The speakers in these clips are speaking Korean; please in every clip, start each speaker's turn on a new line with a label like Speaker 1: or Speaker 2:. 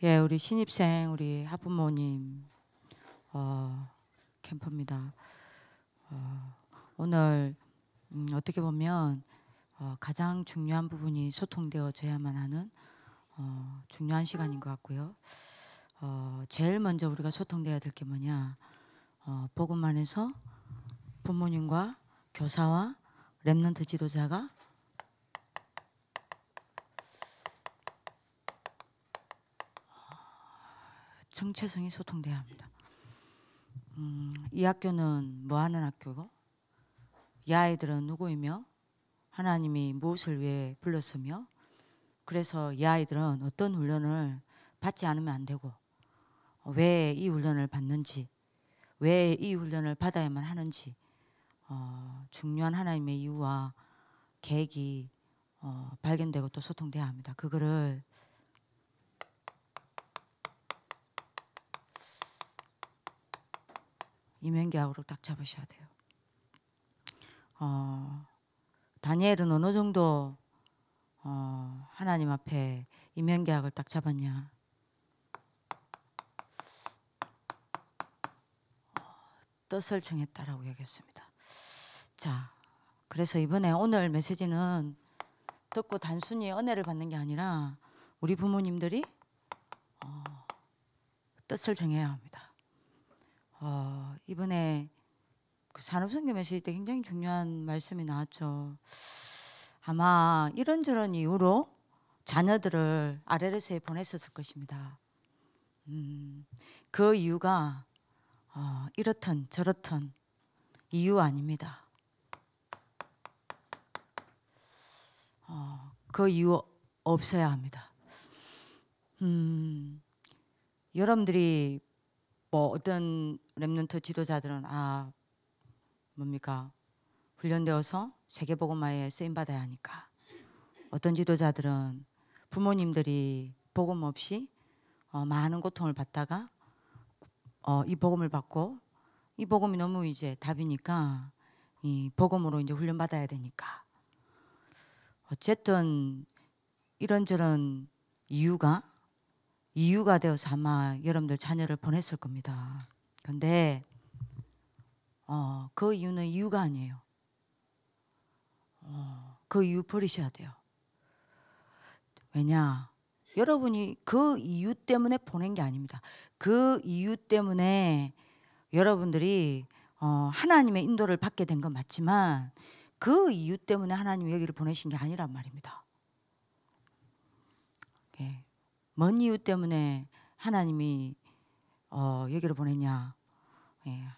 Speaker 1: 예, 우리 신입생 우리 학부모님 캠프입니다. 오늘 어떻게 보면 가장 중요한 부분이 소통되어져야만 하는 중요한 시간인 것 같고요. 제일 먼저 우리가 소통돼야 될 게 뭐냐? 복음만 해서 부모님과 교사와 렘넌트 지도자가 정체성이 소통돼야 합니다. 이 학교는 뭐 하는 학교고, 이 아이들은 누구이며 하나님이 무엇을 위해 불렀으며, 그래서 이 아이들은 어떤 훈련을 받지 않으면 안 되고, 왜 이 훈련을 받는지, 왜 이 훈련을 받아야만 하는지, 중요한 하나님의 이유와 계획이 발견되고 또 소통돼야 합니다. 그거를 이면계약으로 딱 잡으셔야 돼요. 다니엘은 어느 정도 하나님 앞에 이면계약을 딱 잡았냐? 뜻을 정했다라고 얘기했습니다. 자, 그래서 이번에 오늘 메시지는 듣고 단순히 은혜를 받는 게 아니라 우리 부모님들이 뜻을 정해야 합니다. 이번에 그 산업선교 메시지 때 굉장히 중요한 말씀이 나왔죠. 아마 이런저런 이유로 자녀들을 RLS에 보냈었을 것입니다. 그 이유가 이렇든 저렇든 이유 아닙니다. 그 이유 없어야 합니다. 여러분들이 뭐 어떤 렘넌트 지도자들은 뭡니까? 훈련되어서 세계복음화에 쓰임받아야 하니까. 어떤 지도자들은 부모님들이 복음 없이 많은 고통을 받다가 이 복음을 받고 이 복음이 너무 이제 답이니까 이 복음으로 이제 훈련받아야 되니까. 어쨌든 이런저런 이유가 되어서 아마 여러분들 자녀를 보냈을 겁니다. 근데 그 이유는 이유가 아니에요. 그 이유 버리셔야 돼요. 왜냐? 여러분이 그 이유 때문에 보낸 게 아닙니다. 그 이유 때문에 여러분들이 하나님의 인도를 받게 된 건 맞지만 그 이유 때문에 하나님이 여기를 보내신 게 아니란 말입니다. 뭔 이유 때문에 하나님이 여기를 보냈냐?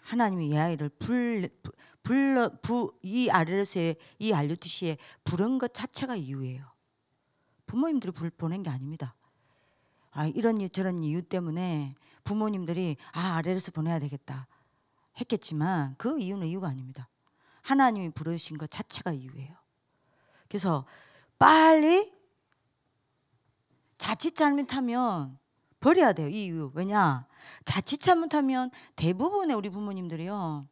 Speaker 1: 하나님이 이 아이를 이 RLS에 이 RUTC에 부른 것 자체가 이유예요. 부모님들이 보낸 게 아닙니다. 이런 저런 이유 때문에 부모님들이 RLS 보내야 되겠다 했겠지만 그 이유는 이유가 아닙니다. 하나님이 부르신 것 자체가 이유예요. 그래서 빨리 자칫 잘못하면 버려야 돼요. 이 이유. 왜냐? 자칫 잘못하면 대부분의 우리 부모님들이요.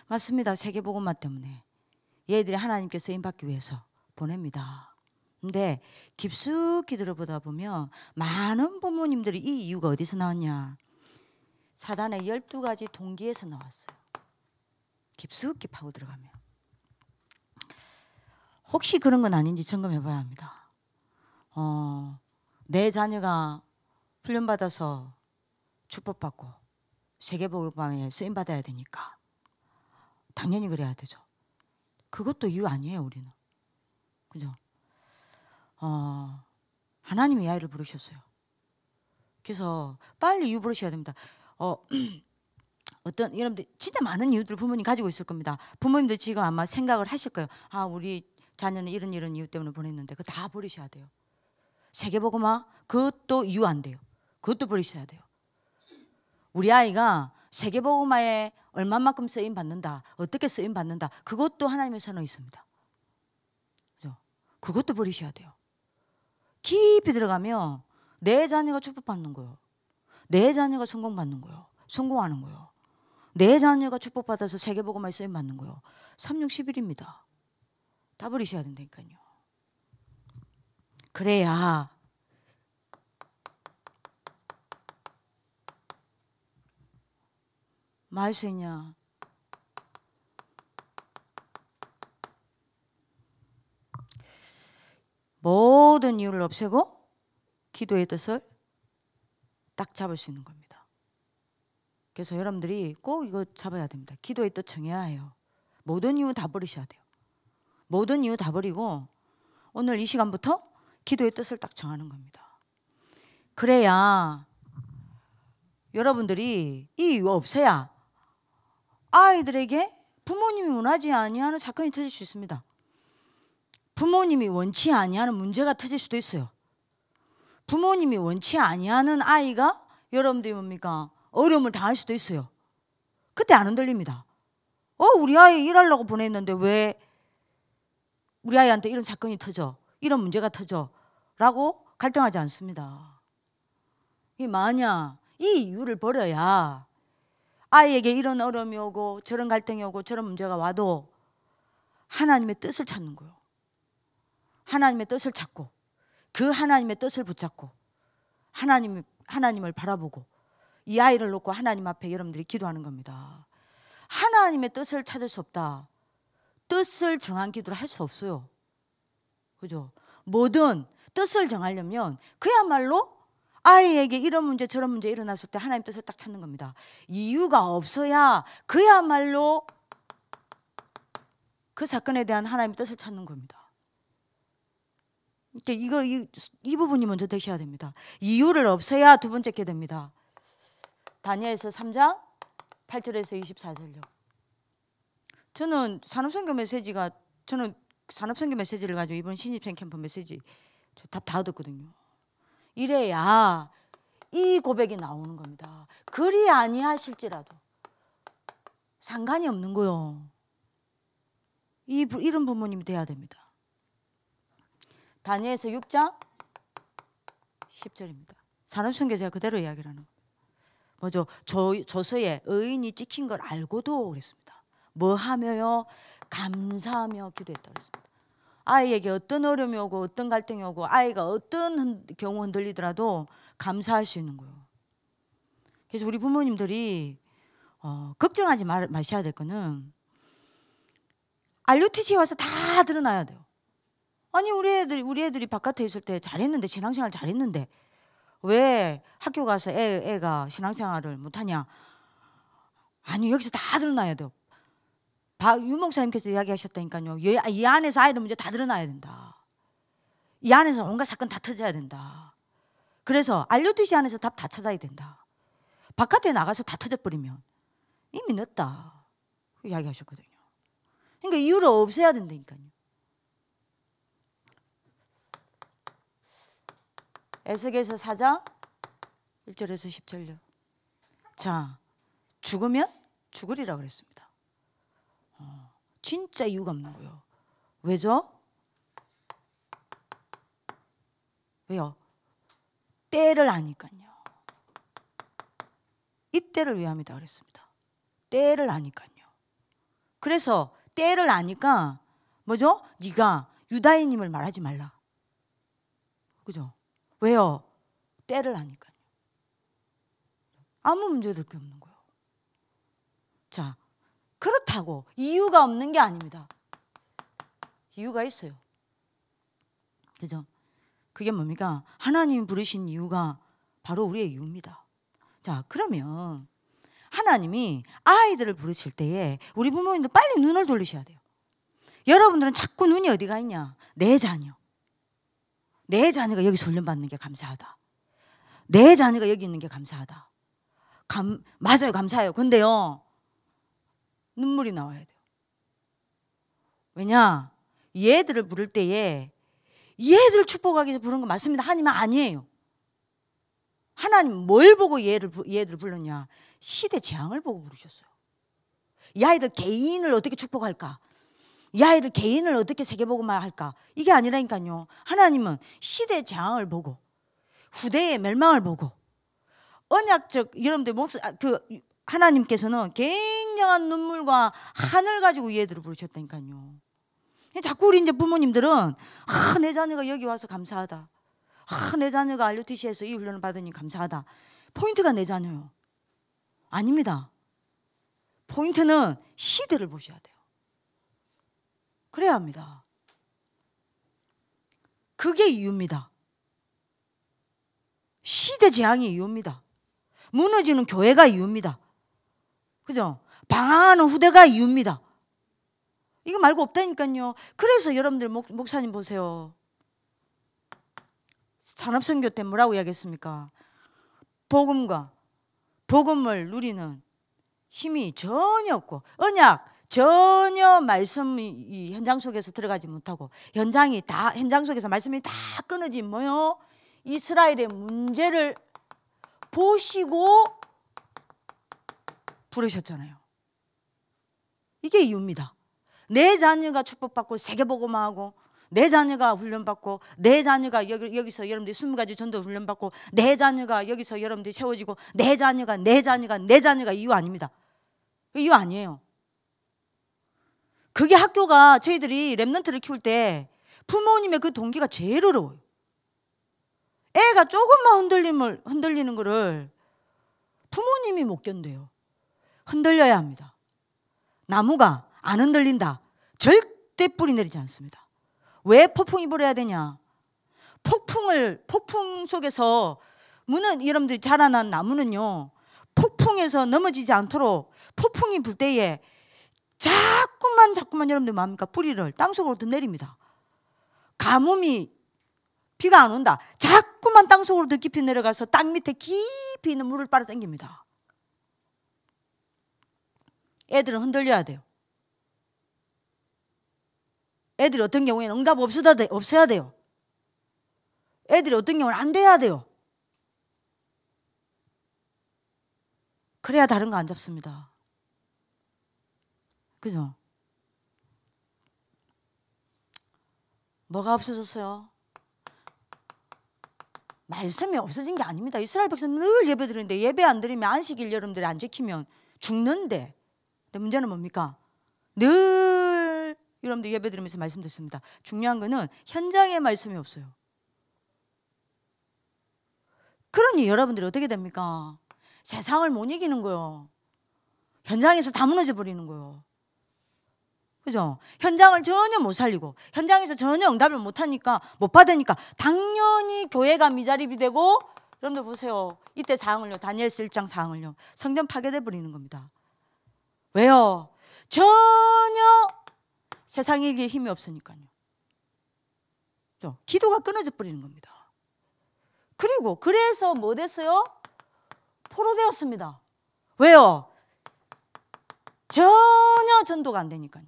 Speaker 1: 맞습니다. 세계복음화 때문에. 얘들이 하나님께 쓰임받기 위해서 보냅니다. 근데 깊숙이 들어보다 보면 많은 부모님들이 이 이유가 어디서 나왔냐? 사단의 12가지 동기에서 나왔어요. 깊숙이 파고 들어가면. 혹시 그런 건 아닌지 점검해 봐야 합니다. 내 자녀가 훈련받아서 축복받고 세계복음화에 쓰임받아야 되니까 당연히 그래야 되죠. 그것도 이유 아니에요. 우리는. 그죠? 하나님이 이 아이를 부르셨어요. 그래서 빨리 이유 부르셔야 됩니다. 어떤 여러분들 진짜 많은 이유들 부모님 가지고 있을 겁니다. 부모님들 지금 아마 생각을 하실 거예요. 우리 자녀는 이런 이유 때문에 보냈는데 그거 다 버리셔야 돼요. 세계복음화 그것도 이유 안 돼요. 그것도 버리셔야 돼요. 우리 아이가 세계복음화에 얼마만큼 쓰임 받는다, 어떻게 쓰임 받는다, 그것도 하나님의 선언이 있습니다. 그죠? 그것도 버리셔야 돼요. 깊이 들어가면 내 자녀가 축복받는 거예요. 내 자녀가 성공받는 거예요. 성공하는 거예요. 내 자녀가 축복받아서 세계복음화에 쓰임 받는 거예요. 3611입니다. 다 버리셔야 된다니까요. 그래야 뭐 할 수 있냐? 모든 이유를 없애고 기도의 뜻을 딱 잡을 수 있는 겁니다. 그래서 여러분들이 꼭 이거 잡아야 됩니다. 기도의 뜻 정해야 해요. 모든 이유 다 버리셔야 돼요. 모든 이유 다 버리고 오늘 이 시간부터 기도의 뜻을 딱 정하는 겁니다. 그래야 여러분들이 이 이유 없어야 아이들에게 부모님이 원하지 아니하는 사건이 터질 수 있습니다. 부모님이 원치 아니하는 문제가 터질 수도 있어요. 부모님이 원치 아니하는 아이가 여러분들이 뭡니까? 어려움을 당할 수도 있어요. 그때 안 흔들립니다. 우리 아이 일하려고 보냈는데 왜 우리 아이한테 이런 사건이 터져? 이런 문제가 터져? 라고 갈등하지 않습니다. 만약 이 이유를 버려야 아이에게 이런 어려움이 오고 저런 갈등이 오고 저런 문제가 와도 하나님의 뜻을 찾는 거예요. 하나님의 뜻을 찾고 그 하나님의 뜻을 붙잡고 하나님을 바라보고 이 아이를 놓고 하나님 앞에 여러분들이 기도하는 겁니다. 하나님의 뜻을 찾을 수 없다. 뜻을 정한 기도를 할 수 없어요. 그죠? 뭐든 뜻을 정하려면 그야말로 아이에게 이런 문제 저런 문제 일어났을 때 하나님 뜻을 딱 찾는 겁니다. 이유가 없어야 그야말로 그 사건에 대한 하나님의 뜻을 찾는 겁니다. 이 부분이 먼저 되셔야 됩니다. 이유를 없애야 두 번째 게 됩니다. 다니엘서 3장 8절에서 24절요. 저는 산업선교 메시지를 가지고 이번 신입생 캠프 메시지 답 다 얻었거든요. 이래야 이 고백이 나오는 겁니다. 그리 아니하실지라도 상관이 없는 거요. 이런 부모님이 돼야 됩니다. 다니엘서 6장 10절입니다. 산업선교 제가 그대로 이야기를 하는 겁니다. 뭐죠? 조서에 의인이 찍힌 걸 알고도 그랬습니다. 뭐 하며요? 감사하며 기도했다 그랬습니다. 아이에게 어떤 어려움이 오고 어떤 갈등이 오고 아이가 어떤 경우 흔들리더라도 감사할 수 있는 거예요. 그래서 우리 부모님들이 걱정하지 마셔야 될 거는 RUTC에 와서 다 드러나야 돼요. 아니 우리 애들이 바깥에 있을 때 잘했는데 신앙생활 잘했는데 왜 학교 가서 애가 신앙생활을 못하냐? 아니 여기서 다 드러나야 돼요. 유 목사님께서 이야기하셨다니까요. 이 안에서 아이들 문제 다 드러나야 된다. 이 안에서 온갖 사건 다 터져야 된다. 그래서 RUTC 안에서 답 다 찾아야 된다. 바깥에 나가서 다 터져버리면 이미 늦다. 이야기하셨거든요. 그러니까 이유를 없애야 된다니까요. 에스겔서 4장 1절에서 10절요. 자, 죽으면 죽으리라 그랬습니다. 진짜 이유가 없는 거예요. 왜죠? 왜요? 때를 아니까요. 이때를 위함이다 그랬습니다. 때를 아니까요. 그래서 때를 아니까 뭐죠? 네가 유다인임을 말하지 말라. 그죠? 왜요? 때를 아니까요. 아무 문제도 없는 거예요. 자, 그렇다고 이유가 없는 게 아닙니다. 이유가 있어요. 그죠? 그게 뭡니까? 하나님이 부르신 이유가 바로 우리의 이유입니다. 자, 그러면 하나님이 아이들을 부르실 때에 우리 부모님도 빨리 눈을 돌리셔야 돼요. 여러분들은 자꾸 눈이 어디가 있냐? 내 자녀. 내 자녀가 여기서 훈련받는 게 감사하다. 내 자녀가 여기 있는 게 감사하다. 맞아요, 감사해요. 근데요, 눈물이 나와야 돼요. 왜냐? 얘들을 부를 때에 얘들을 축복하기 위해서 부른 거 맞습니다. 하나님은 아니에요. 하나님 뭘 보고 얘들을 불렀냐? 시대 재앙을 보고 부르셨어요. 이 아이들 개인을 어떻게 축복할까? 이 아이들 개인을 어떻게 세계복음화 할까? 이게 아니라니까요. 하나님은 시대 재앙을 보고 후대의 멸망을 보고 언약적 여러분들 하나님께서는 굉장한 눈물과 하늘 가지고 얘들을 부르셨다니까요. 자꾸 우리 이제 부모님들은 내 자녀가 여기 와서 감사하다. 내 자녀가 RUTC에서 이 훈련을 받으니 감사하다. 포인트가 내 자녀요. 아닙니다. 포인트는 시대를 보셔야 돼요. 그래야 합니다. 그게 이유입니다. 시대 재앙이 이유입니다. 무너지는 교회가 이유입니다. 그죠? 방황하는 후대가 이유입니다. 이거 말고 없다니까요. 그래서 여러분들 목사님 보세요. 산업선교 때 뭐라고 이야기했습니까? 복음을 누리는 힘이 전혀 없고 언약 전혀 말씀이 현장 속에서 들어가지 못하고 현장 속에서 말씀이 다 끊어지 뭐요? 이스라엘의 문제를 보시고 부르셨잖아요. 이게 이유입니다. 내 자녀가 축복받고 세계복음화하고 내 자녀가 훈련받고 내 자녀가 여기서 여러분들이 20가지 전도 훈련받고 내 자녀가 여기서 여러분들이 세워지고 내 자녀가 이유 아닙니다. 이유 아니에요. 그게 학교가 저희들이 랩런트를 키울 때 부모님의 그 동기가 제일 어려워요. 애가 조금만 흔들리는 거를 부모님이 못 견뎌요. 흔들려야 합니다. 나무가 안 흔들린다. 절대 뿌리 내리지 않습니다. 왜 폭풍이 불어야 되냐? 폭풍 속에서 여러분들이 자라난 나무는요, 폭풍에서 넘어지지 않도록 폭풍이 불 때에 자꾸만 여러분들 뭐합니까? 뿌리를 땅속으로 더 내립니다. 가뭄이 비가 안 온다. 자꾸만 땅속으로 더 깊이 내려가서 땅 밑에 깊이 있는 물을 빨아당깁니다. 애들은 흔들려야 돼요. 애들이 어떤 경우에는 응답 없어야 돼요. 애들이 어떤 경우는 안 돼야 돼요. 그래야 다른 거 안 잡습니다. 그죠? 뭐가 없어졌어요? 말씀이 없어진 게 아닙니다. 이스라엘 백성 늘 예배 드리는데 예배 안 드리면 안식일 여러분들이 안 지키면 죽는데. 근데 문제는 뭡니까? 늘 여러분들 예배 드리면서 말씀드렸습니다. 중요한 거는 현장에 말씀이 없어요. 그러니 여러분들이 어떻게 됩니까? 세상을 못 이기는 거예요. 현장에서 다 무너져 버리는 거예요. 그죠? 현장을 전혀 못 살리고 현장에서 전혀 응답을 못 받으니까 당연히 교회가 미자립이 되고, 여러분들 보세요. 이때 사항을요, 다니엘서 1장 사항을요, 성전 파괴돼 버리는 겁니다. 왜요? 전혀 세상에 이길 힘이 없으니까요. 그죠? 기도가 끊어져 버리는 겁니다. 그래서 뭐 됐어요? 포로되었습니다. 왜요? 전혀 전도가 안 되니까요.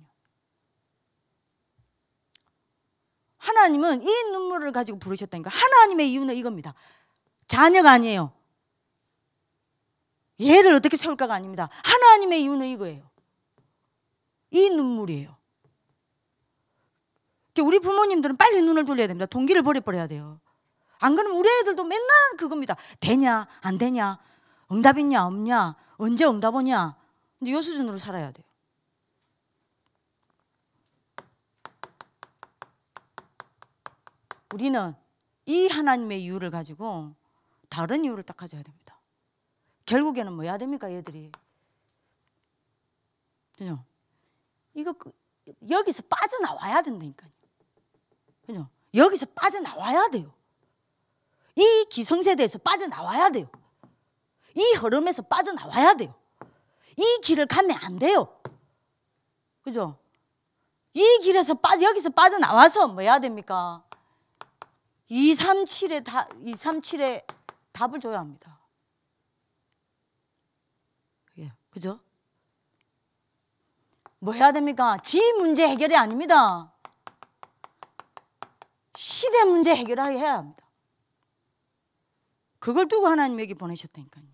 Speaker 1: 하나님은 이 눈물을 가지고 부르셨다니까. 하나님의 이유는 이겁니다. 자녀가 아니에요. 얘를 어떻게 세울까가 아닙니다. 하나님의 이유는 이거예요. 이 눈물이에요. 우리 부모님들은 빨리 눈을 돌려야 됩니다. 동기를 버려야 돼요. 안 그러면 우리 애들도 맨날 그겁니다. 되냐 안 되냐, 응답 있냐 없냐, 언제 응답 오냐. 근데 이 수준으로 살아야 돼요. 우리는 이 하나님의 이유를 가지고 다른 이유를 딱 가져야 됩니다. 결국에는 뭐 해야 됩니까, 얘들이? 그죠? 이거 여기서 빠져나와야 된다니까요. 그죠? 여기서 빠져나와야 돼요. 이 기성세대에서 빠져나와야 돼요. 이 흐름에서 빠져나와야 돼요. 이 길을 가면 안 돼요. 그죠? 이 길에서 여기서 빠져나와서 뭐 해야 됩니까? 237의 답을 줘야 합니다. 예, 그죠? 뭐 해야 됩니까? 지 문제 해결이 아닙니다. 시대 문제 해결해야 합니다. 그걸 두고 하나님 여기 보내셨다니까요.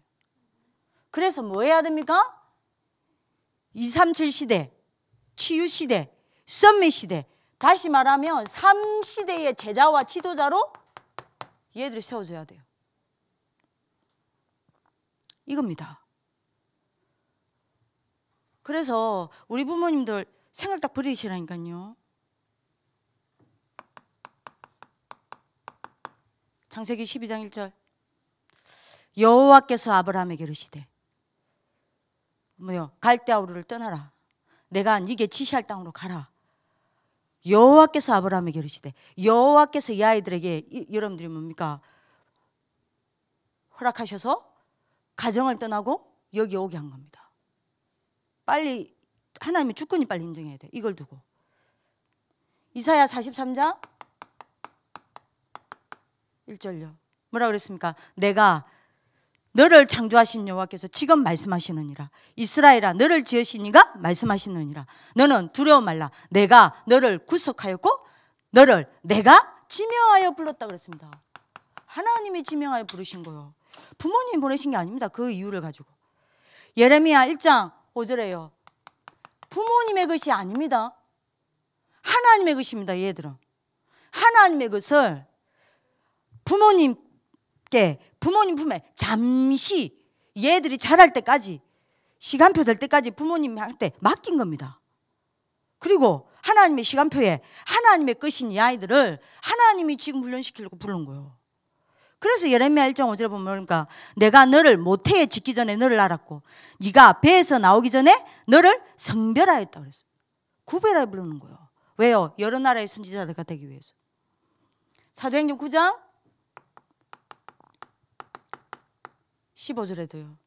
Speaker 1: 그래서 뭐 해야 됩니까? 237 시대, 치유 시대, 썸밋 시대, 다시 말하면 3시대의 제자와 지도자로 얘들이 세워져야 돼요. 이겁니다. 그래서 우리 부모님들 생각 딱 버리시라니까요. 창세기 12장 1절. 여호와께서 아브라함에게 이르시되 갈대아우르를 떠나라. 내가 네게 지시할 땅으로 가라. 여호와께서 아브라함에게 이르시되, 여호와께서 이 아이들에게 여러분들이 뭡니까? 허락하셔서 가정을 떠나고 여기 오게 한 겁니다. 빨리 하나님의 주권이 빨리 인정해야 돼. 이걸 두고 이사야 43장 1절요. 뭐라 그랬습니까? 내가 너를 창조하신 여호와께서 지금 말씀하시느니라. 이스라엘아, 너를 지으신 이가 말씀하시느니라. 너는 두려워 말라. 내가 너를 구속하였고 너를 내가 지명하여 불렀다 그랬습니다. 하나님이 지명하여 부르신 거예요. 부모님이 보내신 게 아닙니다. 그 이유를 가지고. 예레미야 1장 5절에요. 부모님의 것이 아닙니다. 하나님의 것입니다. 얘들은 하나님의 것을 부모님께, 부모님 품에 잠시 얘들이 자랄 때까지, 시간표 될 때까지 부모님한테 맡긴 겁니다. 그리고 하나님의 시간표에 하나님의 것인 이 아이들을 하나님이 지금 훈련시키려고 부른 거예요. 그래서 예레미야 1장 5절에 보면 그러니까 내가 너를 모태에 짓기 전에 너를 알았고 네가 배에서 나오기 전에 너를 성별하였다 그랬습니다. 구별하여 부르는 거예요. 왜요? 여러 나라의 선지자가 되기 위해서. 사도행전 9장 15절에도요.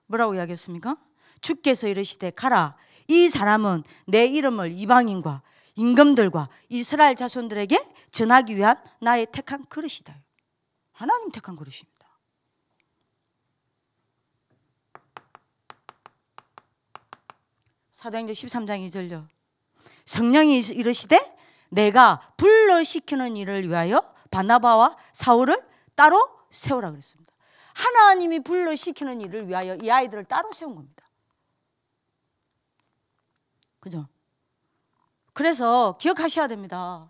Speaker 1: 뭐라고 이야기했습니까? 주께서 이르시되 가라. 이 사람은 내 이름을 이방인과 임금들과 이스라엘 자손들에게 전하기 위한 나의 택한 그릇이다. 하나님 택한 그릇입니다. 사도행전 13장 2절요. 성령이 이르시되 내가 불러시키는 일을 위하여 바나바와 사울을 따로 세우라 그랬습니다. 하나님이 불러시키는 일을 위하여 이 아이들을 따로 세운 겁니다. 그죠? 그래서 기억하셔야 됩니다.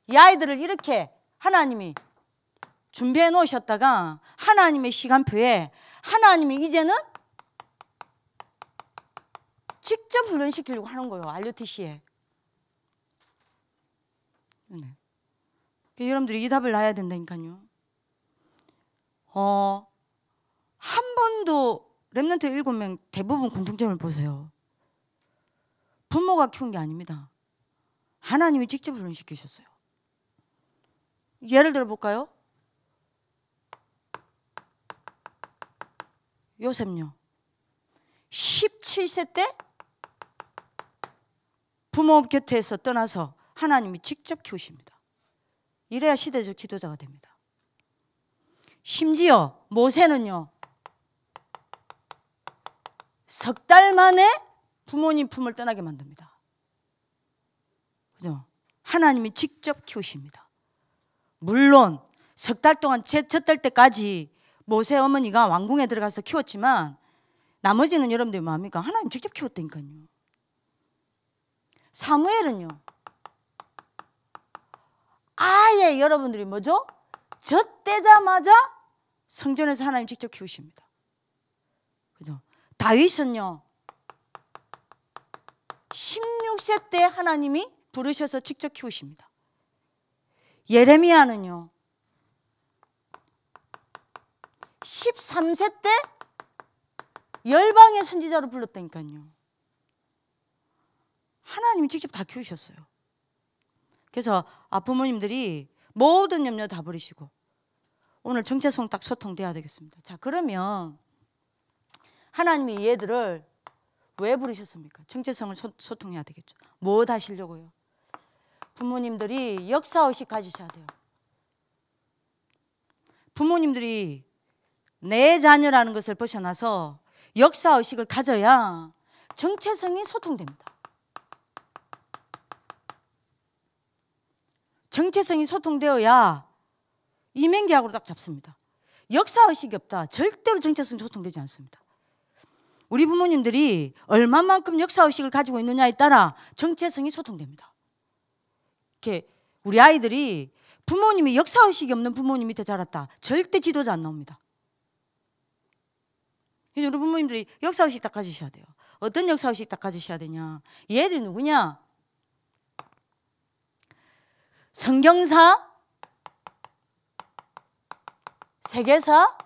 Speaker 1: 이 아이들을 이렇게 하나님이 준비해 놓으셨다가 하나님의 시간표에 하나님이 이제는 직접 훈련시키려고 하는 거예요. RUTC에. 네. 여러분들이 이 답을 놔야 된다니까요. 한 번도 렘넌트 7명 대부분 공통점을 보세요. 부모가 키운 게 아닙니다. 하나님이 직접 훈련시키셨어요. 예를 들어 볼까요? 요셉요. 17세 때 부모 곁에서 떠나서 하나님이 직접 키우십니다. 이래야 시대적 지도자가 됩니다. 심지어 모세는요, 석 달 만에 부모님 품을 떠나게 만듭니다. 그죠? 하나님이 직접 키우십니다. 물론 석 달 동안 젖될 때까지 모세 어머니가 왕궁에 들어가서 키웠지만 나머지는 여러분들이 뭐합니까? 하나님 직접 키웠다니까요. 사무엘은요, 아예 여러분들이 뭐죠? 젖되자마자 성전에서 하나님 직접 키우십니다. 그죠? 다윗은요, 16세 때 하나님이 부르셔서 직접 키우십니다. 예레미야는요, 13세 때 열방의 선지자로 불렀다니까요. 하나님이 직접 다 키우셨어요. 그래서 부모님들이 모든 염려 다 버리시고 오늘 정체성 딱 소통돼야 되겠습니다. 자, 그러면 하나님이 얘들을 왜 부르셨습니까? 정체성을 소통해야 되겠죠. 뭐 하시려고요? 부모님들이 역사의식 가지셔야 돼요. 부모님들이 내 자녀라는 것을 벗어나서 역사의식을 가져야 정체성이 소통됩니다. 정체성이 소통되어야 이명계약으로 딱 잡습니다. 역사의식이 없다. 절대로 정체성이 소통되지 않습니다. 우리 부모님들이 얼마만큼 역사의식을 가지고 있느냐에 따라 정체성이 소통됩니다. 이렇게 우리 아이들이 부모님이 역사의식이 없는 부모님 밑에 자랐다. 절대 지도자 안 나옵니다. 우리 부모님들이 역사의식 딱 가지셔야 돼요. 어떤 역사의식 딱 가지셔야 되냐. 얘들이 누구냐? 성경사, 세계사,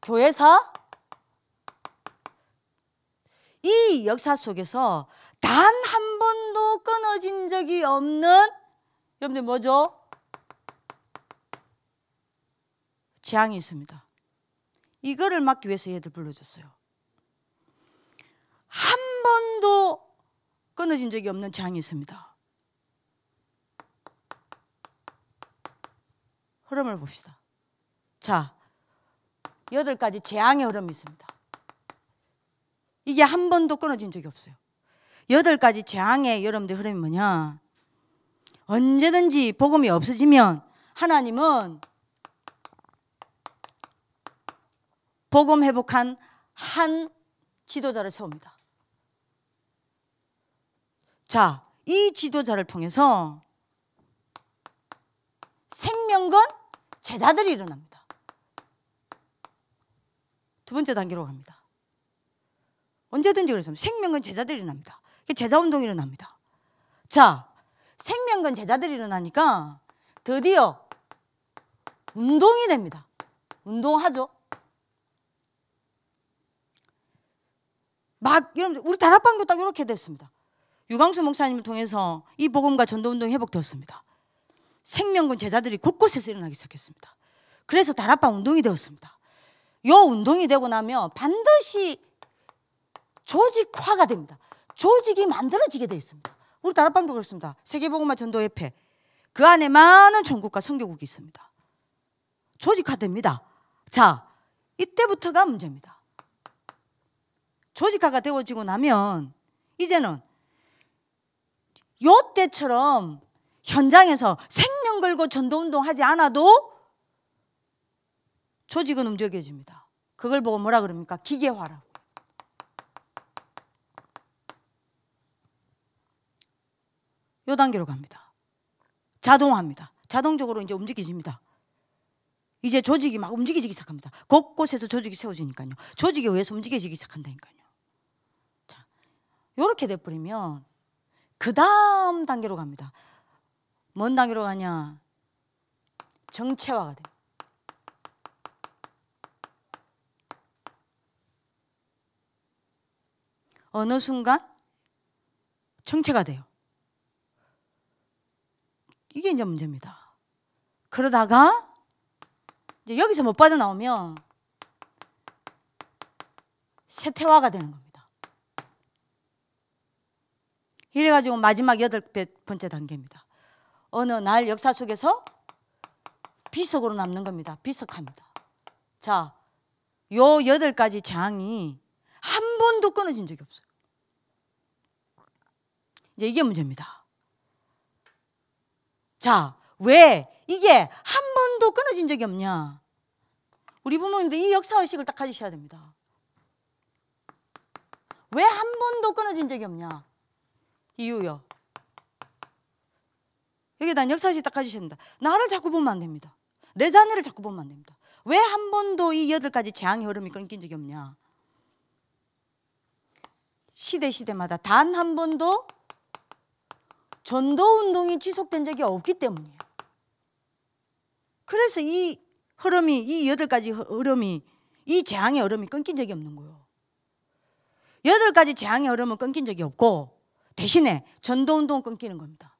Speaker 1: 교회사, 이 역사 속에서 단 한 번도 끊어진 적이 없는 여러분들 뭐죠? 재앙이 있습니다. 이거를 막기 위해서 얘들 불러줬어요. 한 번도 끊어진 적이 없는 재앙이 있습니다. 흐름을 봅시다. 자, 8가지 재앙의 흐름이 있습니다. 이게 한 번도 끊어진 적이 없어요. 8가지 재앙의 여러분들 흐름이 뭐냐? 언제든지 복음이 없어지면 하나님은 복음 회복한 한 지도자를 세웁니다. 자, 이 지도자를 통해서 생명건 제자들이 일어납니다. 두 번째 단계로 갑니다. 언제든지 그랬습니다. 생명건 제자들이 일어납니다. 제자운동이 일어납니다. 자, 생명건 제자들이 일어나니까 드디어 운동이 됩니다. 운동하죠. 막 여러분들 우리 다락방도 딱 이렇게 됐습니다. 유광수 목사님을 통해서 이 복음과 전도운동이 회복되었습니다. 생명군 제자들이 곳곳에서 일어나기 시작했습니다. 그래서 다락방 운동이 되었습니다. 이 운동이 되고 나면 반드시 조직화가 됩니다. 조직이 만들어지게 되어 있습니다. 우리 다락방도 그렇습니다. 세계복음화 전도협회 그 안에 많은 전국과 선교국이 있습니다. 조직화됩니다. 자, 이때부터가 문제입니다. 조직화가 되어지고 나면 이제는 요때처럼 현장에서 생명 걸고 전도운동 하지 않아도 조직은 움직여집니다. 그걸 보고 뭐라 그럽니까? 기계화라고. 요 단계로 갑니다. 자동화입니다. 자동적으로 이제 움직여집니다. 이제 조직이 막 움직이기 시작합니다. 곳곳에서 조직이 세워지니까요. 조직에 의해서 움직여지기 시작한다니까요. 자, 요렇게 돼버리면 그 다음 단계로 갑니다. 뭔 단계로 가냐? 정체화가 돼요. 어느 순간 정체가 돼요. 이게 이제 문제입니다. 그러다가 이제 여기서 못 빠져나오면 세태화가 되는 겁니다. 이래가지고 마지막 8번째 단계입니다. 어느 날 역사 속에서 비석으로 남는 겁니다. 비석합니다. 자, 요 8가지 재앙이 한 번도 끊어진 적이 없어요. 이제 이게 문제입니다. 자, 왜 이게 한 번도 끊어진 적이 없냐? 우리 부모님들 이 역사의식을 딱 가지셔야 됩니다. 왜 한 번도 끊어진 적이 없냐? 이유요. 여기다 역사의식 딱 가지셔야 됩니다. 나를 자꾸 보면 안 됩니다. 내 자녀를 자꾸 보면 안 됩니다. 왜 한 번도 이 8가지 재앙의 흐름이 끊긴 적이 없냐? 시대마다 단 한 번도 전도운동이 지속된 적이 없기 때문이에요. 그래서 이 흐름이, 이 8가지 흐름이, 이 재앙의 흐름이 끊긴 적이 없는 거예요. 8가지 재앙의 흐름은 끊긴 적이 없고 대신에 전도운동은 끊기는 겁니다.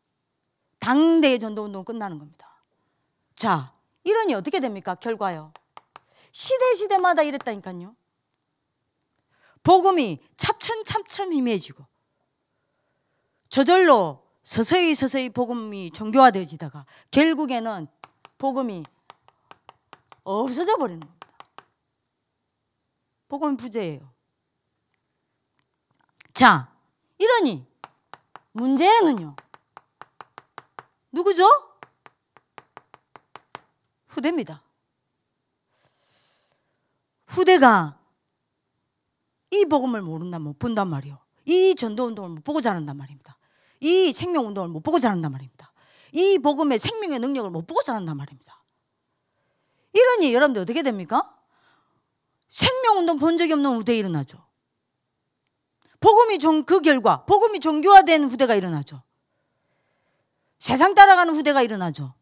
Speaker 1: 당대의 전도운동은 끝나는 겁니다. 자, 이러니 어떻게 됩니까? 결과요. 시대마다 이랬다니까요. 복음이 차츰 희미해지고 저절로 서서히 복음이 정교화되어지다가 결국에는 복음이 없어져 버리는 겁니다. 복음이 부재예요. 자, 이러니 문제는요. 누구죠? 후대입니다. 후대가 이 복음을 모른다, 못 본단 말이요. 이 전도운동을 못 보고 자란단 말입니다. 이 생명운동을 못 보고 자란단 말입니다. 이 복음의 생명의 능력을 못 보고 자란단 말입니다. 이러니 여러분들 어떻게 됩니까? 생명운동 본 적이 없는 후대에 일어나죠. 그 결과 복음이 정교화된 후대가 일어나죠. 세상 따라가는 후대가 일어나죠.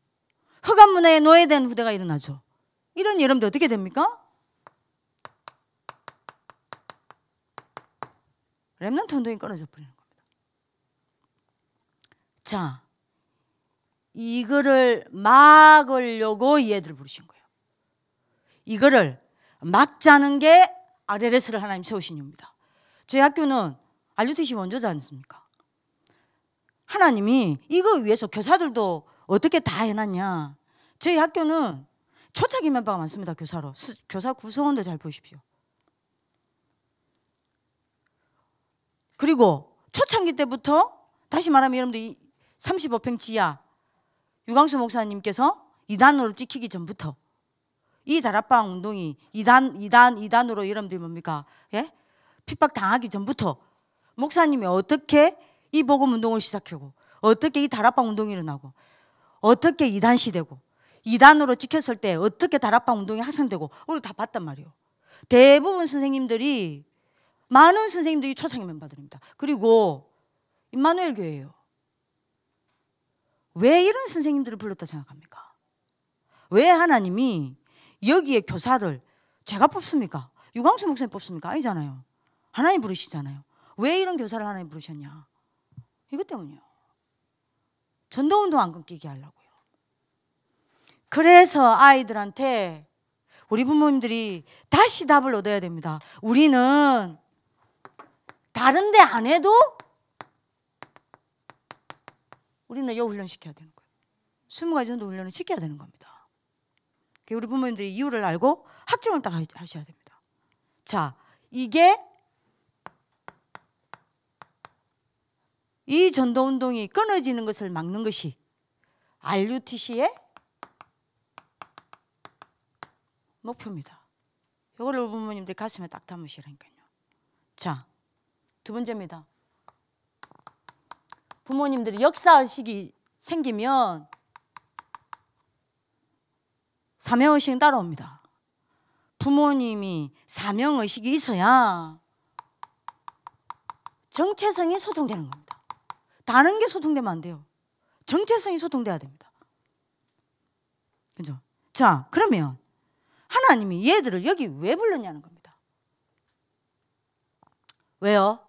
Speaker 1: 흑암 문화에 노예된 후대가 일어나죠. 이러니 여러분들 어떻게 됩니까? 렘넌트 운동이 끊어져 버리는 겁니다. 자, 이거를 막으려고 이 애들을 부르신 거예요. 이거를 막자는 게 RLS를 하나님 세우신 이유입니다. 저희 학교는 RUTC 원조지 않습니까? 하나님이 이거 위해서 교사들도 어떻게 다 해놨냐. 저희 학교는 초창기 멤버가 많습니다. 교사로. 교사 구성원들 잘 보십시오. 그리고 초창기 때부터 다시 말하면 여러분들 35평 지하 유광수 목사님께서 2단으로 찍히기 전부터 이 다락방 운동이 2단으로 여러분들이 뭡니까? 예? 핍박 당하기 전부터 목사님이 어떻게 이 복음 운동을 시작하고 어떻게 이 다락방 운동이 일어나고 어떻게 2단 시대고 2단으로 찍혔을 때 어떻게 다락방 운동이 확산되고 우리 다 봤단 말이에요. 대부분 선생님들이 많은 선생님들이 초창기 멤버들입니다. 그리고 임마누엘 교회예요. 왜 이런 선생님들을 불렀다 생각합니까? 왜 하나님이 여기에 교사를 제가 뽑습니까? 유광수 목사님 뽑습니까? 아니잖아요. 하나님 부르시잖아요. 왜 이런 교사를 하나님 부르셨냐? 이것 때문이요. 전도운동 안 끊기게 하려고요. 그래서 아이들한테 우리 부모님들이 다시 답을 얻어야 됩니다. 우리는 다른 데 안 해도 우리는 여 훈련 시켜야 되는 거예요. 20가지 전도 훈련을 시켜야 되는 겁니다. 우리 부모님들이 이유를 알고 학정을 딱 하셔야 됩니다. 자, 이게 이 전도운동이 끊어지는 것을 막는 것이 RUTC의 목표입니다. 이거를 우리 부모님들 가슴에 딱 담으시라니까요. 자, 두 번째입니다. 부모님들이 역사의식이 생기면 사명의식은 따라옵니다. 부모님이 사명의식이 있어야 정체성이 소통되는 겁니다. 다른 게 소통되면 안 돼요. 정체성이 소통돼야 됩니다. 그죠? 자, 그러면 하나님이 얘들을 여기 왜 불렀냐는 겁니다. 왜요?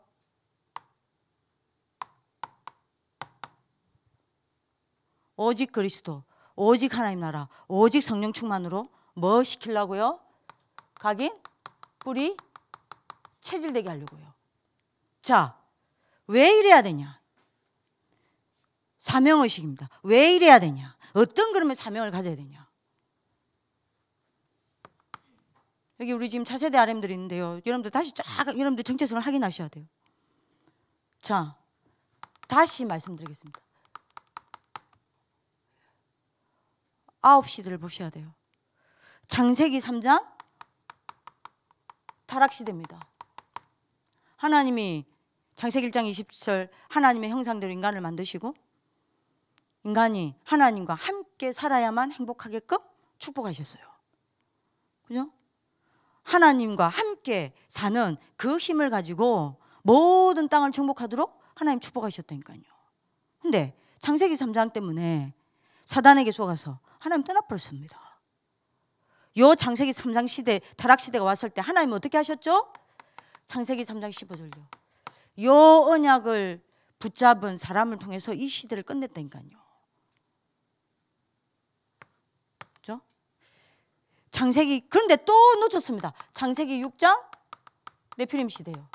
Speaker 1: 오직 그리스도, 오직 하나님 나라, 오직 성령 충만으로 뭐 시키려고요? 각인, 뿌리, 체질되게 하려고요. 자, 왜 이래야 되냐? 사명의식입니다. 왜 이래야 되냐? 어떤 그러면 사명을 가져야 되냐? 여기 우리 지금 차세대 RM들이 있는데요. 여러분들 다시 여러분들 정체성을 확인하셔야 돼요. 자, 다시 말씀드리겠습니다. 9시대를 보셔야 돼요. 창세기 3장 타락시대입니다. 하나님이 창세기 1장 20절 하나님의 형상대로 인간을 만드시고 인간이 하나님과 함께 살아야만 행복하게끔 축복하셨어요. 그죠? 하나님과 함께 사는 그 힘을 가지고 모든 땅을 정복하도록 하나님 축복하셨다니까요. 근데 창세기 3장 때문에 사단에게 속아서 하나님 떠나버렸습니다. 요 창세기 3장 시대, 타락시대가 왔을 때 하나님은 어떻게 하셨죠? 창세기 3장 15절요. 요 언약을 붙잡은 사람을 통해서 이 시대를 끝냈다니까요. 그죠? 창세기, 그런데 또 놓쳤습니다. 창세기 6장 네피림 시대요.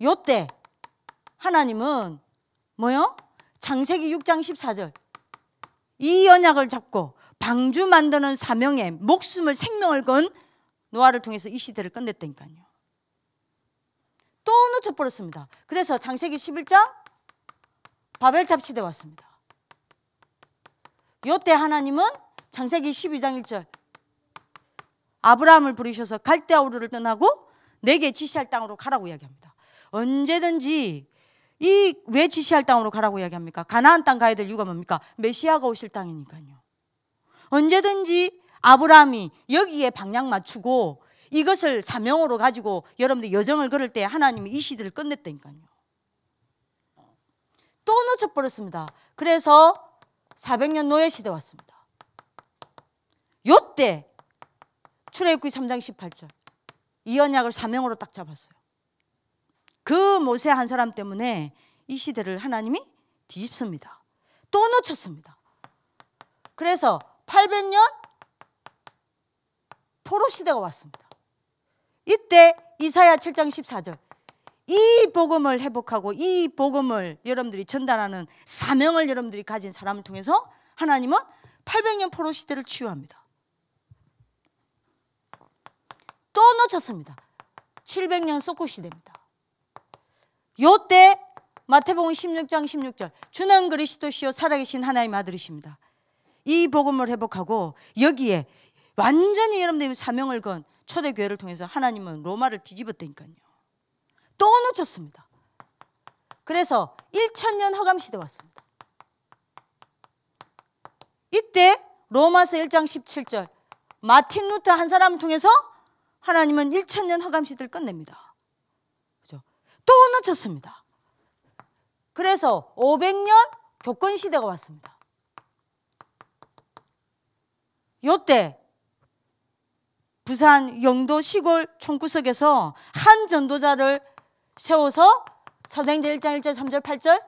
Speaker 1: 요때 하나님은 뭐요? 창세기 6장 14절 이 언약을 잡고 방주 만드는 사명에 목숨을 생명을 건 노아를 통해서 이 시대를 끝냈다니까요. 또 놓쳐버렸습니다. 그래서 창세기 11장 바벨탑 시대 왔습니다. 요때 하나님은 창세기 12장 1절 아브라함을 부르셔서 갈대아 우르를 떠나고 내게 지시할 땅으로 가라고 이야기합니다. 언제든지 이 왜 지시할 땅으로 가라고 이야기합니까? 가나안 땅 가야 될 이유가 뭡니까? 메시아가 오실 땅이니까요. 언제든지 아브라함이 여기에 방향 맞추고 이것을 사명으로 가지고 여러분들 여정을 걸을 때 하나님이 이 시대를 끝냈다니까요. 또 놓쳐버렸습니다. 그래서 400년 노예 시대 왔습니다. 요때 출애굽기 3장 18절 이 언약을 사명으로 딱 잡았어요. 그 모세 한 사람 때문에 이 시대를 하나님이 뒤집습니다. 또 놓쳤습니다. 그래서 800년 포로 시대가 왔습니다. 이때 이사야 7장 14절, 이 복음을 회복하고 이 복음을 여러분들이 전달하는 사명을 여러분들이 가진 사람을 통해서 하나님은 800년 포로 시대를 치유합니다. 또 놓쳤습니다. 700년 소코 시대입니다. 요때 마태복음 16장 16절, 주는 그리스도시요 살아계신 하나님의 아들이십니다. 이 복음을 회복하고 여기에 완전히 여러분들이 사명을 건 초대교회를 통해서 하나님은 로마를 뒤집었다니까요. 또 놓쳤습니다. 그래서 1000년 허감시대 왔습니다. 이때 로마서 1장 17절, 마틴 루터 한 사람을 통해서 하나님은 1000년 허감시대를 끝냅니다. 그죠? 또 놓쳤습니다. 그래서 500년 교권시대가 왔습니다. 요때 부산 영도 시골 총구석에서 한 전도자를 세워서 사도행전 1장 1절 3절 8절,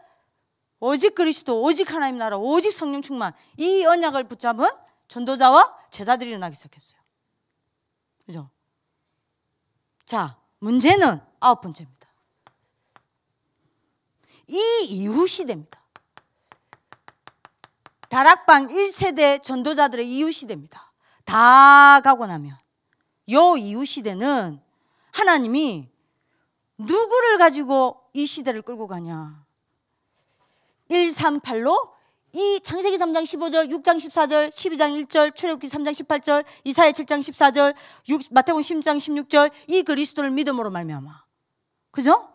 Speaker 1: 오직 그리스도, 오직 하나님 나라, 오직 성령 충만, 이 언약을 붙잡은 전도자와 제자들이 일어나기 시작했어요. 그죠? 자, 문제는 9번째입니다. 이 이후 시대입니다. 다락방 1세대 전도자들의 이후 시대입니다. 다 가고 나면 요 이후 시대는 하나님이 누구를 가지고 이 시대를 끌고 가냐. 138로 이 창세기 3장 15절, 6장 14절, 12장 1절, 출애굽기 3장 18절, 이사야 7장 14절, 마태복음 10장 16절, 이 그리스도를 믿음으로 말미암아. 그죠?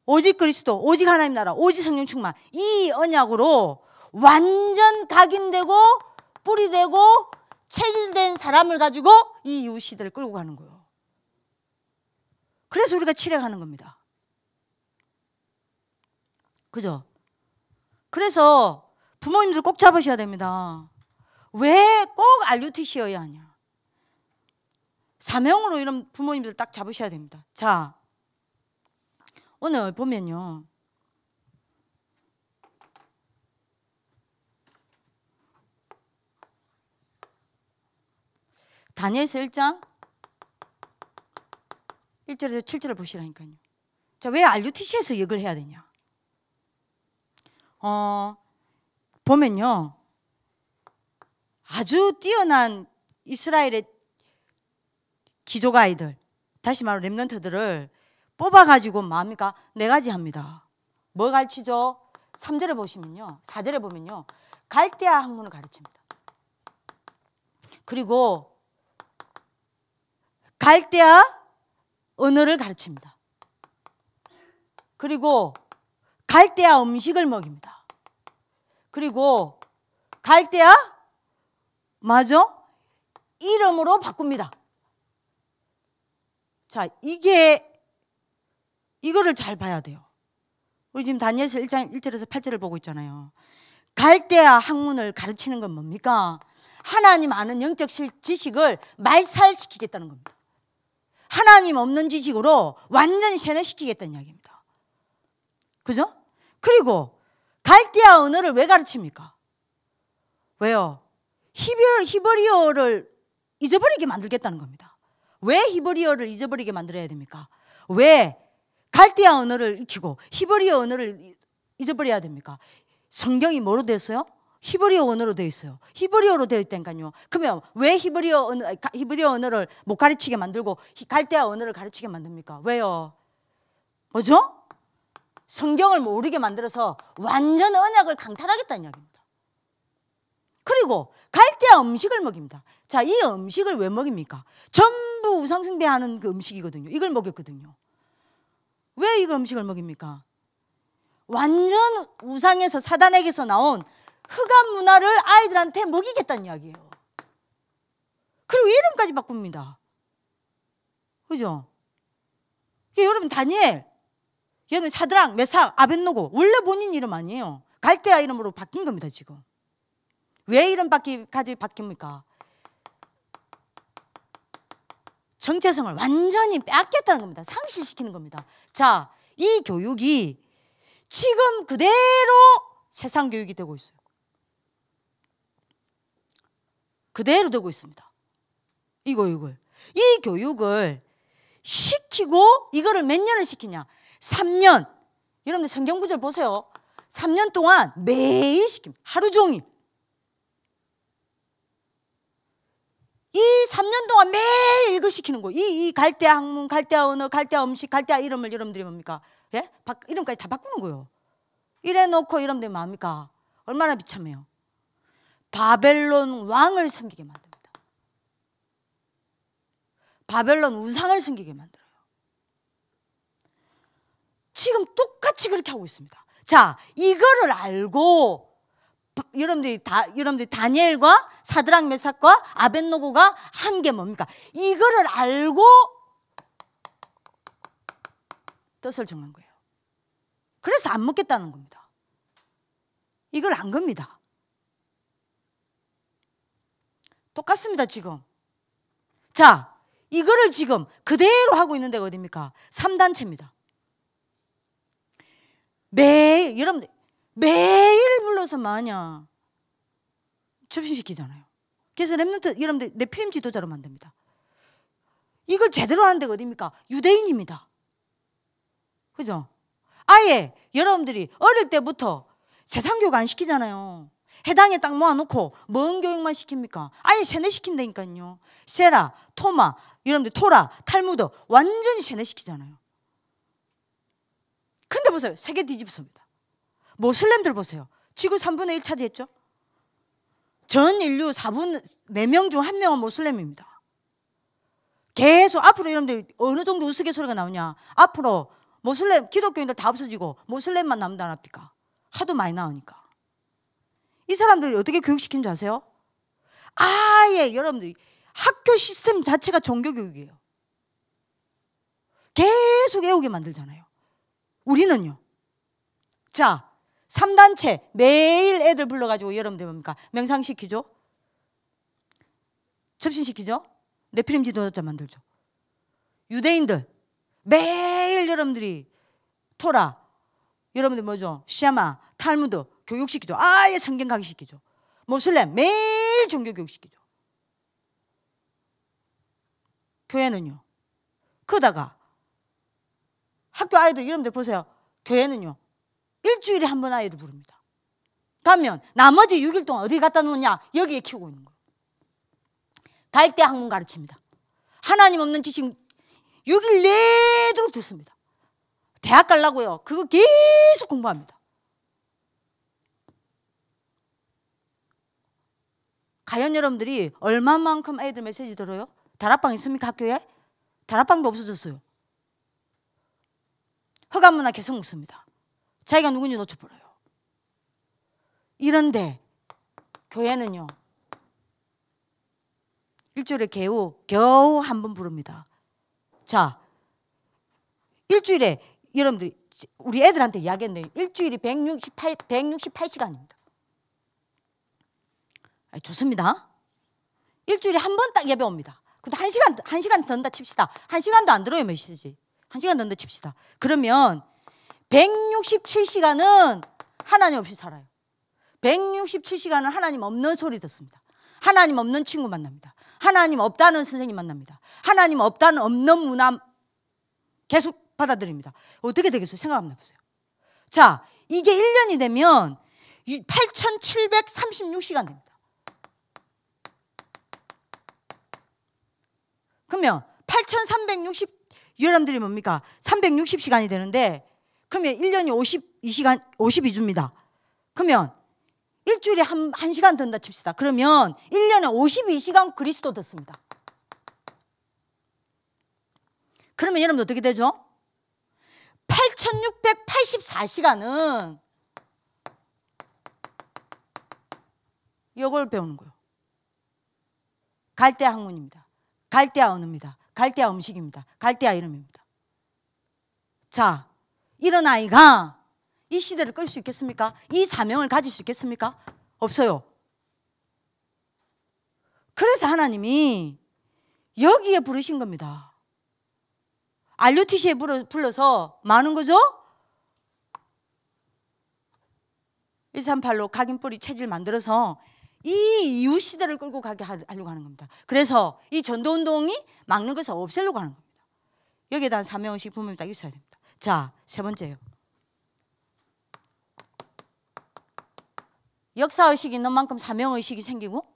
Speaker 1: 오직 그리스도, 오직 하나님 나라, 오직 성령 충만, 이 언약으로 완전 각인되고 뿌리되고 체질된 사람을 가지고 이 이후 시대를 끌고 가는 거예요. 그래서 우리가 칠해가는 겁니다. 그죠? 그래서 부모님들 꼭 잡으셔야 됩니다. 왜 꼭 RUTC여야 하냐? 사명으로 이런 부모님들 딱 잡으셔야 됩니다. 자, 오늘 보면요, 다니엘서 1장 1절에서 7절을 보시라니까요. 자, 왜 RUTC에서 이걸 해야 되냐? 보면요, 아주 뛰어난 이스라엘의 기족 아이들, 다시 말로 렘넌트들을 뽑아가지고 뭡니까? 4가지 합니다. 뭐 가르치죠? 3절에 보시면요, 4절에 보면요, 갈대아 학문을 가르칩니다. 그리고 갈대아 언어를 가르칩니다. 그리고 갈대아 음식을 먹입니다. 그리고 갈대아 맞아? 이름으로 바꿉니다. 자, 이거를 잘 봐야 돼요. 우리 지금 다니엘서 1장 1절에서 8절을 보고 있잖아요. 갈대아 학문을 가르치는 건 뭡니까? 하나님 아는 영적 지식을 말살시키겠다는 겁니다. 하나님 없는 지식으로 완전히 세뇌시키겠다는 이야기입니다. 그죠? 그리고 갈대아 언어를 왜 가르칩니까? 왜요? 히브리어를 잊어버리게 만들겠다는 겁니다. 왜 히브리어를 잊어버리게 만들어야 됩니까? 왜 갈대아 언어를 익히고 히브리어 언어를 잊어버려야 됩니까? 성경이 뭐로 되어 어요? 히브리어 언어로 되어 있어요. 히브리어로 되어 있다니까요. 그러면 왜 히브리어 언어를 못 가르치게 만들고 갈대아 언어를 가르치게 만듭니까? 왜요? 뭐죠? 성경을 모르게 만들어서 완전 언약을 강탈하겠다는 이야기입니다. 그리고 갈대아 음식을 먹입니다. 자, 이 음식을 왜 먹입니까? 전부 우상숭배하는 그 음식이거든요. 이걸 먹였거든요. 왜 이거 음식을 먹입니까? 완전 우상에서 사단에게서 나온 흑암 문화를 아이들한테 먹이겠다는 이야기예요. 그리고 이름까지 바꿉니다. 그죠? 여러분, 다니엘, 여러분, 사드락, 메삭, 아벳노고 원래 본인 이름 아니에요. 갈대아 이름으로 바뀐 겁니다. 지금 왜 이름까지 바뀝니까? 정체성을 완전히 뺏겼다는 겁니다. 상실시키는 겁니다. 자, 이 교육이 지금 그대로 세상 교육이 되고 있어요. 그대로 되고 있습니다. 이 교육을 시키고 이거를 몇 년을 시키냐? 3년. 여러분들 성경 구절 보세요. 3년 동안 매일 시킵니다. 하루 종일. 이 3년 동안 매일 이걸 시키는 거예요. 이 갈대아 학문, 갈대아 언어, 갈대아 음식, 갈대아 이름을 여러분들이 뭡니까? 예? 이름까지 다 바꾸는 거예요. 이래 놓고 이름들이 뭡니까? 얼마나 비참해요. 바벨론 왕을 섬기게 만듭니다. 바벨론 우상을 섬기게 만들어요. 지금 똑같이 그렇게 하고 있습니다. 자, 이거를 알고 여러분들이 다니엘과 사드락 메삭과 아벳노고가 한 게 뭡니까? 이거를 알고 뜻을 정한 거예요. 그래서 안 먹겠다는 겁니다. 이걸 안 겁니다. 똑같습니다, 지금. 자, 이거를 지금 그대로 하고 있는 데가 어디입니까? 3단체입니다. 매일, 여러분들, 매일 불러서 마냐 접신시키잖아요. 그래서 렘넌트, 여러분들, 네피림 지도자로 만듭니다. 이걸 제대로 하는 데가 어디입니까? 유대인입니다. 그죠? 아예 여러분들이 어릴 때부터 세상 교육 안 시키잖아요. 해당에 딱 모아놓고 뭔 교육만 시킵니까? 아예 세뇌시킨다니까요. 세라, 토마, 여러분들 토라, 탈무드 완전히 세뇌시키잖아요. 근데 보세요. 세계 뒤집습니다. 모슬렘들 보세요. 지구 3분의 1 차지했죠? 전 인류 4명 중 1명은 모슬렘입니다. 계속 앞으로 여러분들 어느 정도 우스갯소리가 나오냐? 앞으로 모슬렘, 기독교인들 다 없어지고 모슬렘만 남는다 안 합니까? 하도 많이 나오니까. 이 사람들이 어떻게 교육시킨 줄 아세요? 아예 여러분들이 학교 시스템 자체가 종교교육이에요. 계속 애우게 만들잖아요. 우리는요. 자, 3단체 매일 애들 불러가지고 여러분들 뭡니까? 명상시키죠? 접신시키죠? 네피림 지도자 만들죠. 유대인들 매일 여러분들이 토라, 여러분들 뭐죠? 시아마, 탈무드 교육시키죠. 아예 성경 강의시키죠. 모슬렘 매일 종교교육시키죠. 교회는요. 그러다가 학교 아이들 여러분들 보세요. 교회는요. 일주일에 한 번 아이들 부릅니다. 가면 나머지 6일 동안 어디 갖다 놓냐? 여기에 키우고 있는 거예요. 갈대 학문 가르칩니다. 하나님 없는 지식 6일 내도록 듣습니다. 대학 가려고요. 그거 계속 공부합니다. 과연 여러분들이 얼마만큼 애들 메시지 들어요? 다락방 있습니까? 학교에? 다락방도 없어졌어요. 허가문화 계속 먹습니다. 자기가 누군지 놓쳐버려요. 이런데 교회는요. 일주일에 겨우 한 번 부릅니다. 자, 일주일에 여러분들이 우리 애들한테 이야기했는데 일주일이 168시간입니다. 좋습니다. 일주일에 한 번 딱 예배 옵니다. 근데 한 시간 든다 칩시다. 1시간도 안 들어요, 메시지. 1시간 든다 칩시다. 그러면 167시간은 하나님 없이 살아요. 167시간은 하나님 없는 소리 듣습니다. 하나님 없는 친구 만납니다. 하나님 없다는 선생님 만납니다. 하나님 없는 문화 계속 받아들입니다. 어떻게 되겠어요? 생각 한번 해보세요. 자, 이게 1년이 되면 8,736시간 됩니다. 그러면 8,360 여러분들이 뭡니까? 360시간이 되는데 그러면 1년이 52주입니다. 그러면 일주일에 한 시간 든다 칩시다. 그러면 1년에 52시간 그리스도 듣습니다. 그러면 여러분 어떻게 되죠? 8,684시간은 이걸 배우는 거예요. 갈대아 학문입니다. 갈대아 언어입니다. 갈대아 음식입니다. 갈대아 이름입니다. 자, 이런 아이가 이 시대를 끌 수 있겠습니까? 이 사명을 가질 수 있겠습니까? 없어요. 그래서 하나님이 여기에 부르신 겁니다. RUTC에 불러서 많은 거죠? 138로 각인뿌리 체질 만들어서 이 이후 시대를 끌고 가게 하려고 하는 겁니다. 그래서 이 전도운동이 막는 것을 없애려고 하는 겁니다. 여기에 대한 사명의식 부모님 딱 있어야 됩니다. 자, 세 번째요. 역사의식이 있는 만큼 사명의식이 생기고,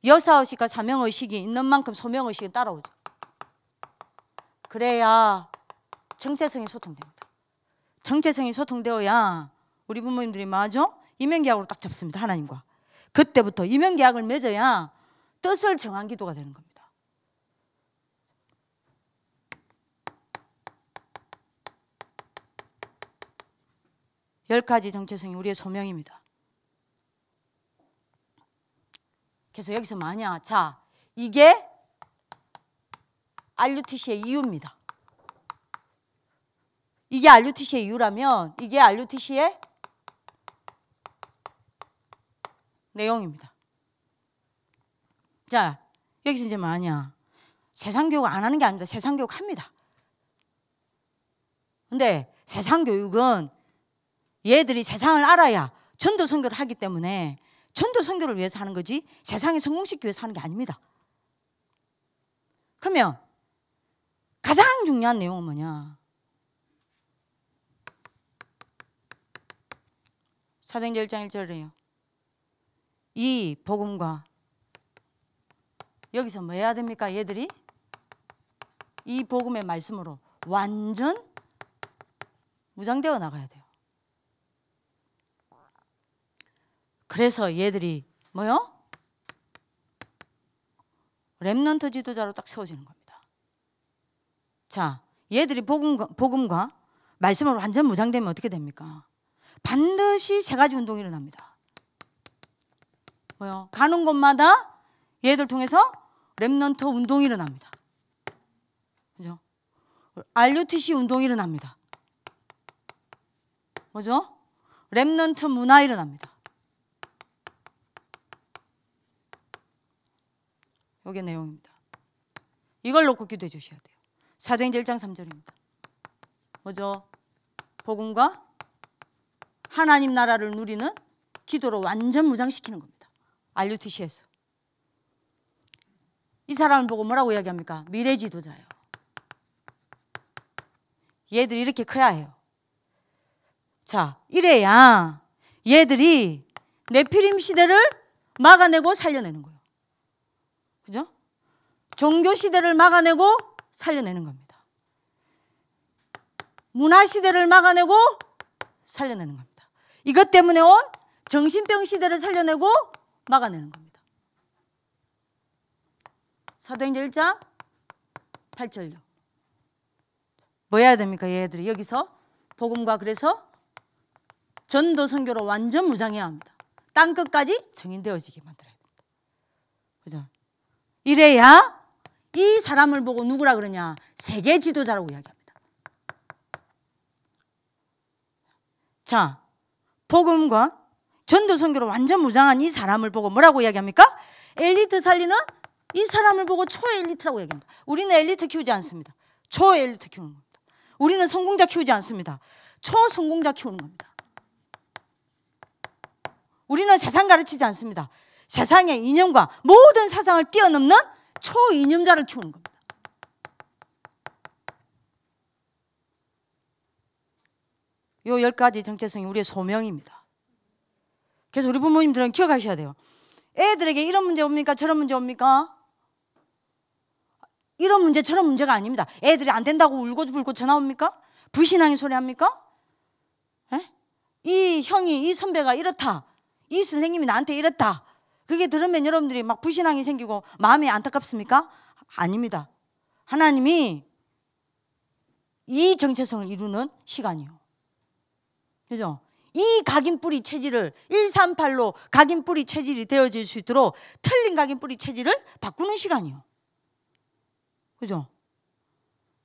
Speaker 1: 역사의식과 사명의식이 있는 만큼 소명의식이 따라오죠. 그래야 정체성이 소통됩니다. 정체성이 소통되어야 우리 부모님들이 뭐하죠? 이면계약으로 딱 잡습니다. 하나님과. 그때부터 이면계약을 맺어야 뜻을 정한 기도가 되는 겁니다. 열 가지 정체성이 우리의 소명입니다. 그래서 여기서 뭐냐? 자, 이게 RUTC의 이유입니다. 이게 RUTC의 이유라면 이게 RUTC의 내용입니다. 자, 여기서 이제 뭐냐? 세상교육 안 하는 게 아닙니다. 세상교육 합니다. 근데 세상교육은 얘들이 세상을 알아야 전도 선교를 하기 때문에 전도 선교를 위해서 하는 거지 세상에 성공시키기 위해서 하는 게 아닙니다. 그러면 가장 중요한 내용은 뭐냐? 사도행전 1장 1절이에요. 이 복음과 여기서 뭐 해야 됩니까? 얘들이 이 복음의 말씀으로 완전 무장되어 나가야 돼요. 그래서 얘들이 뭐요? 렘넌트 지도자로 딱 세워지는 겁니다. 자, 얘들이 복음과 말씀으로 완전 무장되면 어떻게 됩니까? 반드시 세 가지 운동이 일어납니다. 뭐요? 가는 곳마다 얘들 통해서 렘넌트 운동이 일어납니다. 그죠? RUTC 운동이 일어납니다. 뭐죠? 렘넌트 문화 일어납니다. 이게 내용입니다. 이걸 놓고 기도해 주셔야 돼요. 사도행전 1장 3절입니다. 뭐죠? 복음과 하나님 나라를 누리는 기도로 완전 무장시키는 겁니다. RUTC에서. 이 사람을 보고 뭐라고 이야기합니까? 미래 지도자예요. 얘들이 이렇게 커야 해요. 자, 이래야 얘들이 네피림 시대를 막아내고 살려내는 거예요. 그죠? 종교 시대를 막아내고 살려내는 겁니다. 문화 시대를 막아내고 살려내는 겁니다. 이것 때문에 온 정신병 시대를 살려내고 막아내는 겁니다. 사도행전 1장 8절요. 뭐 해야 됩니까? 얘들이 여기서 복음과 그래서 전도 선교로 완전 무장해야 합니다. 땅끝까지 정인되어지게 만들어야 됩니다. 그죠? 이래야 이 사람을 보고 누구라 그러냐? 세계 지도자라고 이야기합니다. 자, 복음과 전도 선교로 완전 무장한 이 사람을 보고 뭐라고 이야기합니까? 엘리트 살리는 이 사람을 보고 초엘리트라고 얘기합니다. 우리는 엘리트 키우지 않습니다. 초엘리트 키우는 겁니다. 우리는 성공자 키우지 않습니다. 초성공자 키우는 겁니다. 우리는 세상 가르치지 않습니다. 세상의 이념과 모든 사상을 뛰어넘는 초이념자를 키우는 겁니다. 이 10가지 정체성이 우리의 소명입니다. 그래서 우리 부모님들은 기억하셔야 돼요. 애들에게 이런 문제 옵니까? 저런 문제 옵니까? 이런 문제 저런 문제가 아닙니다. 애들이 안 된다고 울고 불고 전화 옵니까? 불신앙의 소리 합니까? 에? 이 형이 이 선배가 이렇다. 이 선생님이 나한테 이렇다. 그게 들으면 여러분들이 막 불신앙이 생기고 마음이 안타깝습니까? 아닙니다. 하나님이 이 정체성을 이루는 시간이요. 그죠? 이 각인뿌리 체질을 138로 각인뿌리 체질이 되어질 수 있도록 틀린 각인뿌리 체질을 바꾸는 시간이요. 그죠?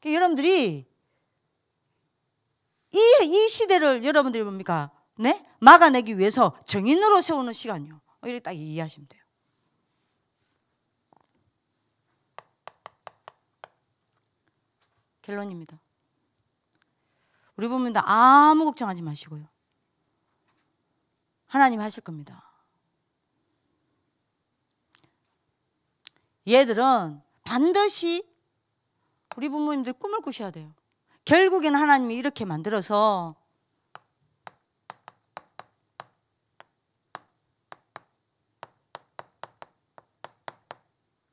Speaker 1: 그러니까 여러분들이 이 시대를 여러분들이 뭡니까? 네? 막아내기 위해서 정인으로 세우는 시간이요. 이렇게 딱 이해하시면 돼요. 결론입니다. 우리 부모님들 아무 걱정하지 마시고요. 하나님 하실 겁니다. 얘들은 반드시 우리 부모님들 꿈을 꾸셔야 돼요. 결국에는 하나님이 이렇게 만들어서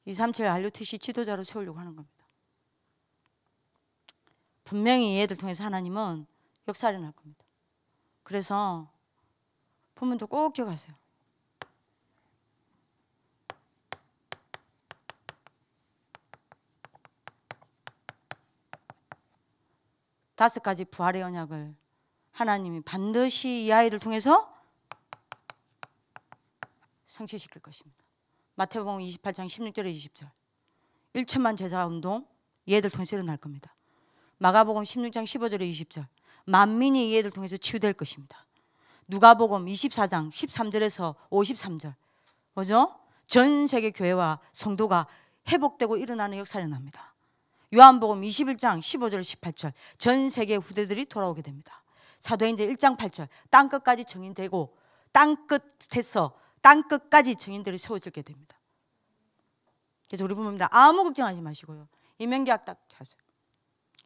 Speaker 1: (237) RUTC 지도자로 세우려고 하는 겁니다. 분명히 얘들 통해서 하나님은 역사를 날 겁니다. 그래서 부모님도 꼭 기억하세요. 다섯 가지 부활의 언약을 하나님이 반드시 이 아이를 통해서 성취시킬 것입니다. 마태복음 28장 16절에 20절 1천만 제자 운동 얘들 통해서 일어날 겁니다. 마가복음 16장 15절에 20절 만민이 얘들 통해서 치유될 것입니다. 누가복음 24장 13절에서 53절 뭐죠? 전 세계 교회와 성도가 회복되고 일어나는 역사가 일어납니다. 요한복음 21장 15절 18절 전 세계 후대들이 돌아오게 됩니다. 사도행전 1장 8절 땅끝까지 정인되고 땅끝에서 땅끝까지 정인들이 세워지게 됩니다. 그래서 우리 부모님들 아무 걱정하지 마시고요. 이면계약 딱 하세요.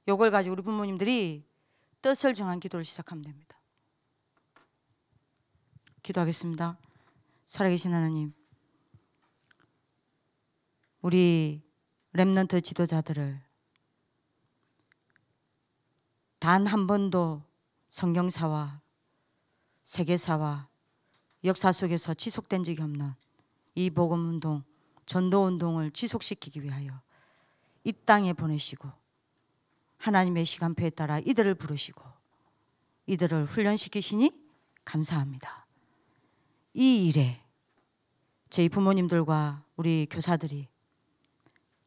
Speaker 1: 요걸 가지고 우리 부모님들이 뜻을 정한 기도를 시작하면 됩니다. 기도하겠습니다. 살아계신 하나님, 우리 렘넌트 지도자들을 단 한 번도 성경사와 세계사와 역사 속에서 지속된 적이 없는 이 복음운동, 전도운동을 지속시키기 위하여 이 땅에 보내시고 하나님의 시간표에 따라 이들을 부르시고 이들을 훈련시키시니 감사합니다. 이 일에 저희 부모님들과 우리 교사들이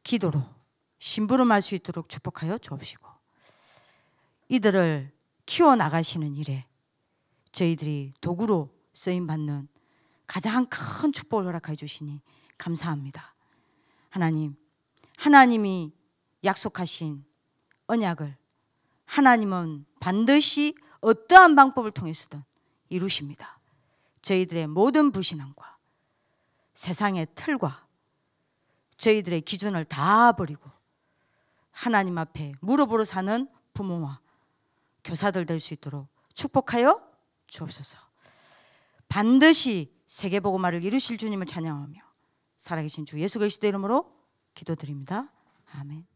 Speaker 1: 기도로 심부름할 수 있도록 축복하여 주옵시고 이들을 키워나가시는 일에 저희들이 도구로 쓰임받는 가장 큰 축복을 허락해 주시니 감사합니다. 하나님, 하나님이 약속하신 언약을 하나님은 반드시 어떠한 방법을 통해서든 이루십니다. 저희들의 모든 불신앙과 세상의 틀과 저희들의 기준을 다 버리고 하나님 앞에 무릎으로 사는 부모와 교사들 될 수 있도록 축복하여 주옵소서. 반드시 세계복음화를 이루실 주님을 찬양하며 살아계신 주 예수 그리스도의 이름으로 기도드립니다. 아멘.